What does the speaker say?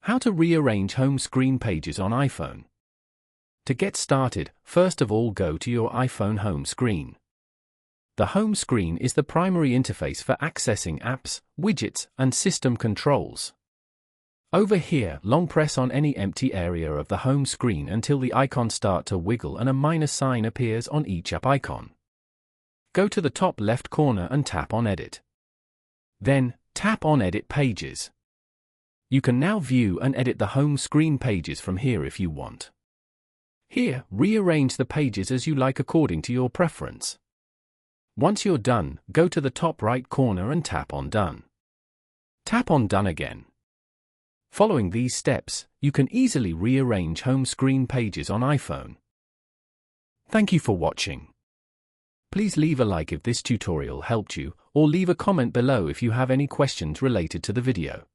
How to rearrange home screen pages on iPhone. To get started, first of all go to your iPhone home screen. The home screen is the primary interface for accessing apps, widgets, and system controls. Over here, long press on any empty area of the home screen until the icons start to wiggle and a minus sign appears on each app icon. Go to the top left corner and tap on Edit. Then, tap on Edit Pages. You can now view and edit the home screen pages from here if you want. Here, rearrange the pages as you like according to your preference. Once you're done, go to the top right corner and tap on Done. Tap on Done again. Following these steps, you can easily rearrange home screen pages on iPhone. Thank you for watching. Please leave a like if this tutorial helped you, or leave a comment below if you have any questions related to the video.